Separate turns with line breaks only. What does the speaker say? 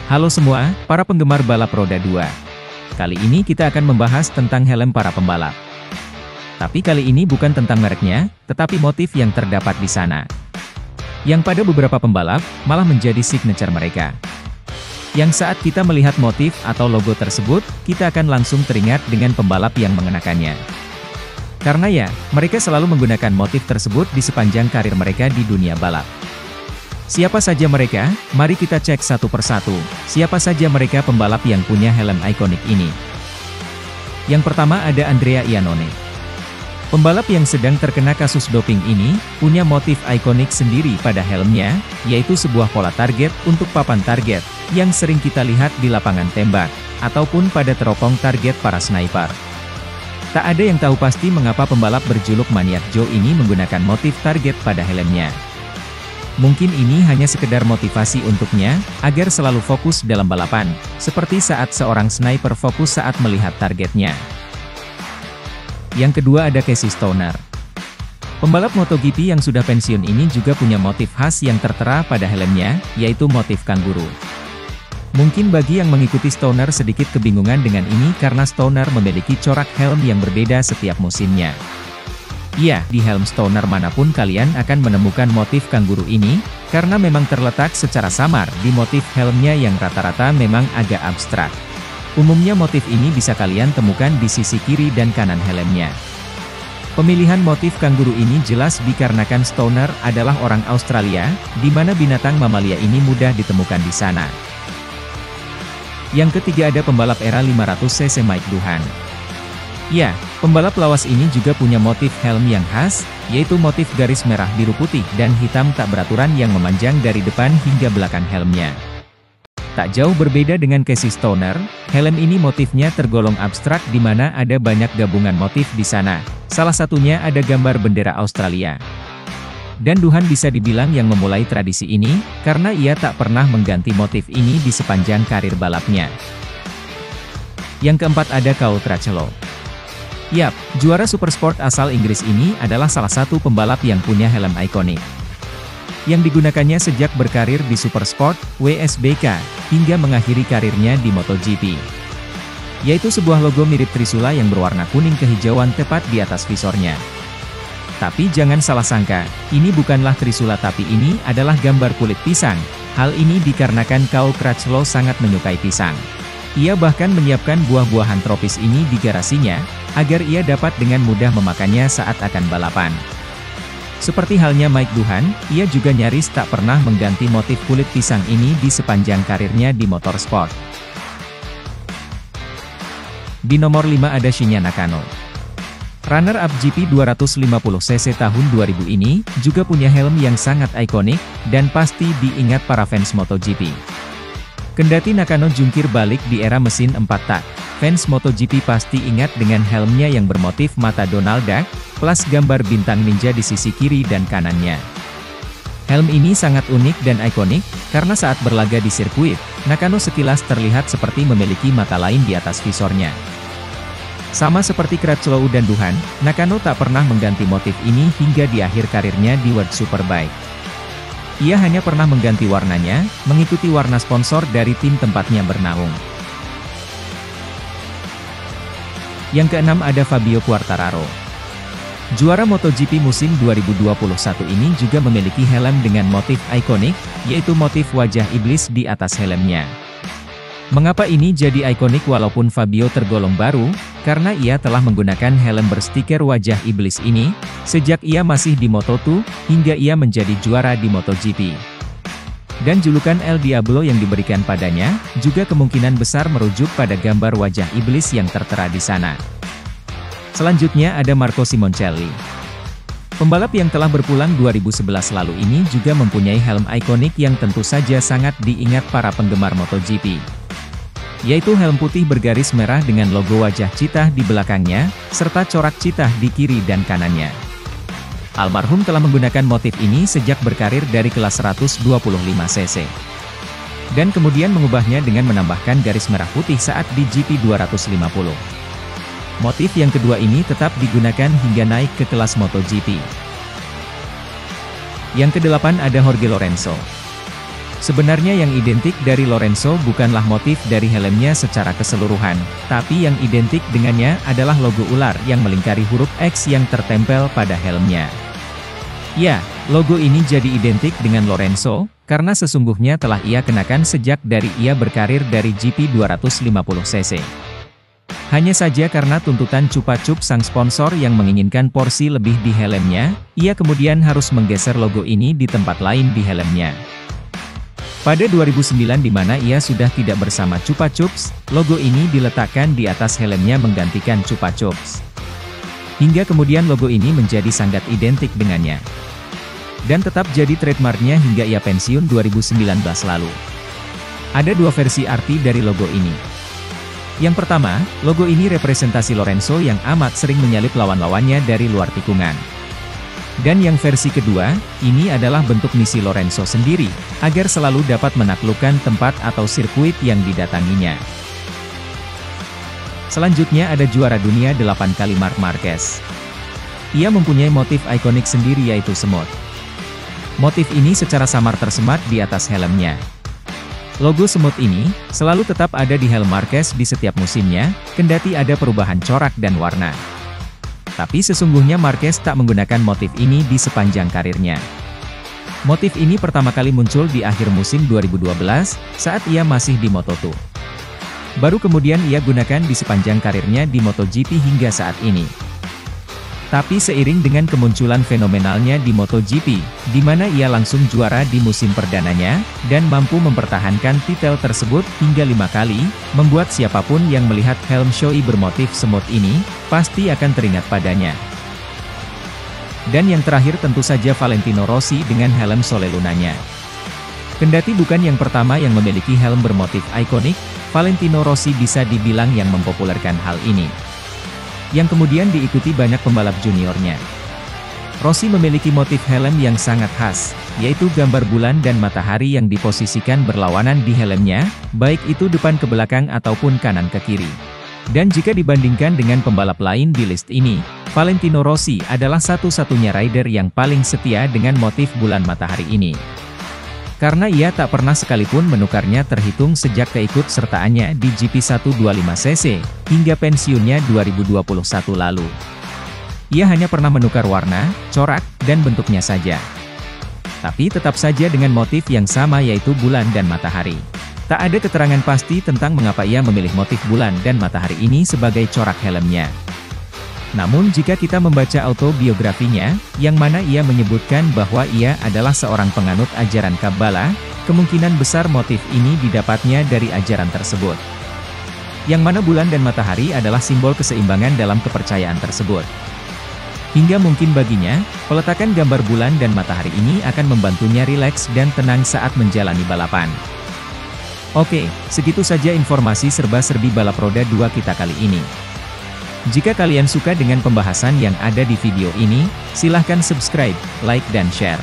Halo semua, para penggemar balap roda 2. Kali ini kita akan membahas tentang helm para pembalap. Tapi kali ini bukan tentang mereknya, tetapi motif yang terdapat di sana. Yang pada beberapa pembalap, malah menjadi signature mereka. Yang saat kita melihat motif atau logo tersebut, kita akan langsung teringat dengan pembalap yang mengenakannya. Karena ya, mereka selalu menggunakan motif tersebut di sepanjang karir mereka di dunia balap. Siapa saja mereka? Mari kita cek satu persatu. Siapa saja mereka pembalap yang punya helm ikonik ini? Yang pertama ada Andrea Iannone. Pembalap yang sedang terkena kasus doping ini, punya motif ikonik sendiri pada helmnya, yaitu sebuah pola target untuk papan target, yang sering kita lihat di lapangan tembak, ataupun pada teropong target para sniper. Tak ada yang tahu pasti mengapa pembalap berjuluk Maniak Joe ini menggunakan motif target pada helmnya. Mungkin ini hanya sekedar motivasi untuknya, agar selalu fokus dalam balapan, seperti saat seorang sniper fokus saat melihat targetnya. Yang kedua ada Casey Stoner. Pembalap MotoGP yang sudah pensiun ini juga punya motif khas yang tertera pada helmnya, yaitu motif kanguru. Mungkin bagi yang mengikuti Stoner sedikit kebingungan dengan ini karena Stoner memiliki corak helm yang berbeda setiap musimnya. Iya, di helm Stoner manapun kalian akan menemukan motif kanguru ini, karena memang terletak secara samar di motif helmnya yang rata-rata memang agak abstrak. Umumnya motif ini bisa kalian temukan di sisi kiri dan kanan helmnya. Pemilihan motif kanguru ini jelas dikarenakan Stoner adalah orang Australia, di mana binatang mamalia ini mudah ditemukan di sana. Yang ketiga ada pembalap era 500cc Mike Doohan. Ya, pembalap lawas ini juga punya motif helm yang khas, yaitu motif garis merah biru putih dan hitam tak beraturan yang memanjang dari depan hingga belakang helmnya. Tak jauh berbeda dengan Casey Stoner, helm ini motifnya tergolong abstrak di mana ada banyak gabungan motif di sana. Salah satunya ada gambar bendera Australia. Dan Doohan bisa dibilang yang memulai tradisi ini, karena ia tak pernah mengganti motif ini di sepanjang karir balapnya. Yang keempat ada Kyle Crutchlow. Yap, juara Supersport asal Inggris ini adalah salah satu pembalap yang punya helm ikonik. Yang digunakannya sejak berkarir di Supersport, WSBK, hingga mengakhiri karirnya di MotoGP. Yaitu sebuah logo mirip Trisula yang berwarna kuning kehijauan tepat di atas visornya. Tapi jangan salah sangka, ini bukanlah Trisula tapi ini adalah gambar kulit pisang. Hal ini dikarenakan Kyle Crutchlow sangat menyukai pisang. Ia bahkan menyiapkan buah-buahan tropis ini di garasinya, agar ia dapat dengan mudah memakannya saat akan balapan. Seperti halnya Mike Doohan, ia juga nyaris tak pernah mengganti motif kulit pisang ini di sepanjang karirnya di motorsport. Di nomor 5 ada Shinya Nakano. Runner-up GP 250cc tahun 2000 ini, juga punya helm yang sangat ikonik, dan pasti diingat para fans MotoGP. Kendati Nakano jungkir balik di era mesin 4 tak, fans MotoGP pasti ingat dengan helmnya yang bermotif mata Donald Duck, plus gambar bintang ninja di sisi kiri dan kanannya. Helm ini sangat unik dan ikonik, karena saat berlaga di sirkuit, Nakano sekilas terlihat seperti memiliki mata lain di atas visornya. Sama seperti Crutchlow dan Doohan, Nakano tak pernah mengganti motif ini hingga di akhir karirnya di World Superbike. Ia hanya pernah mengganti warnanya, mengikuti warna sponsor dari tim tempatnya bernaung. Yang keenam ada Fabio Quartararo. Juara MotoGP musim 2021 ini juga memiliki helm dengan motif ikonik, yaitu motif wajah iblis di atas helmnya. Mengapa ini jadi ikonik walaupun Fabio tergolong baru? Karena ia telah menggunakan helm berstiker wajah iblis ini, sejak ia masih di Moto2, hingga ia menjadi juara di MotoGP. Dan julukan El Diablo yang diberikan padanya, juga kemungkinan besar merujuk pada gambar wajah iblis yang tertera di sana. Selanjutnya ada Marco Simoncelli. Pembalap yang telah berpulang 2011 lalu ini juga mempunyai helm ikonik yang tentu saja sangat diingat para penggemar MotoGP. Yaitu helm putih bergaris merah dengan logo wajah cheetah di belakangnya, serta corak cheetah di kiri dan kanannya. Almarhum telah menggunakan motif ini sejak berkarir dari kelas 125cc. Dan kemudian mengubahnya dengan menambahkan garis merah putih saat di GP 250. Motif yang kedua ini tetap digunakan hingga naik ke kelas MotoGP. Yang kedelapan ada Jorge Lorenzo. Sebenarnya yang identik dari Lorenzo bukanlah motif dari helmnya secara keseluruhan, tapi yang identik dengannya adalah logo ular yang melingkari huruf X yang tertempel pada helmnya. Ya, logo ini jadi identik dengan Lorenzo, karena sesungguhnya telah ia kenakan sejak dari ia berkarir dari GP 250cc. Hanya saja karena tuntutan Chupa Chups sang sponsor yang menginginkan porsi lebih di helmnya, ia kemudian harus menggeser logo ini di tempat lain di helmnya. Pada 2009 di mana ia sudah tidak bersama Chupa Chups, logo ini diletakkan di atas helmnya menggantikan Chupa Chups. Hingga kemudian logo ini menjadi sangat identik dengannya. Dan tetap jadi trademarknya hingga ia pensiun 2019 lalu. Ada dua versi arti dari logo ini. Yang pertama, logo ini representasi Lorenzo yang amat sering menyalip lawan-lawannya dari luar tikungan. Dan yang versi kedua, ini adalah bentuk misi Lorenzo sendiri, agar selalu dapat menaklukkan tempat atau sirkuit yang didatanginya. Selanjutnya ada juara dunia 8 kali Marc Marquez. Ia mempunyai motif ikonik sendiri yaitu semut. Motif ini secara samar tersemat di atas helmnya. Logo semut ini, selalu tetap ada di helm Marquez di setiap musimnya, kendati ada perubahan corak dan warna. Tapi sesungguhnya Marquez tak menggunakan motif ini di sepanjang karirnya. Motif ini pertama kali muncul di akhir musim 2012, saat ia masih di Moto2. Baru kemudian ia gunakan di sepanjang karirnya di MotoGP hingga saat ini. Tapi seiring dengan kemunculan fenomenalnya di MotoGP, di mana ia langsung juara di musim perdananya, dan mampu mempertahankan titel tersebut hingga 5 kali, membuat siapapun yang melihat helm Shoei bermotif semut ini, pasti akan teringat padanya. Dan yang terakhir tentu saja Valentino Rossi dengan helm Sole Lunanya. Kendati bukan yang pertama yang memiliki helm bermotif ikonik, Valentino Rossi bisa dibilang yang mempopulerkan hal ini. Yang kemudian diikuti banyak pembalap juniornya. Rossi memiliki motif helm yang sangat khas, yaitu gambar bulan dan matahari yang diposisikan berlawanan di helmnya, baik itu depan ke belakang ataupun kanan ke kiri. Dan jika dibandingkan dengan pembalap lain di list ini, Valentino Rossi adalah satu-satunya rider yang paling setia dengan motif bulan matahari ini. Karena ia tak pernah sekalipun menukarnya terhitung sejak keikut-sertaannya di GP 125cc, hingga pensiunnya 2021 lalu. Ia hanya pernah menukar warna, corak, dan bentuknya saja. Tapi tetap saja dengan motif yang sama yaitu bulan dan matahari. Tak ada keterangan pasti tentang mengapa ia memilih motif bulan dan matahari ini sebagai corak helmnya. Namun jika kita membaca autobiografinya, yang mana ia menyebutkan bahwa ia adalah seorang penganut ajaran Kabbalah, kemungkinan besar motif ini didapatnya dari ajaran tersebut. Yang mana bulan dan matahari adalah simbol keseimbangan dalam kepercayaan tersebut. Hingga mungkin baginya, peletakan gambar bulan dan matahari ini akan membantunya rileks dan tenang saat menjalani balapan. Oke, segitu saja informasi serba-serbi balap roda 2 kita kali ini. Jika kalian suka dengan pembahasan yang ada di video ini, silahkan subscribe, like dan share.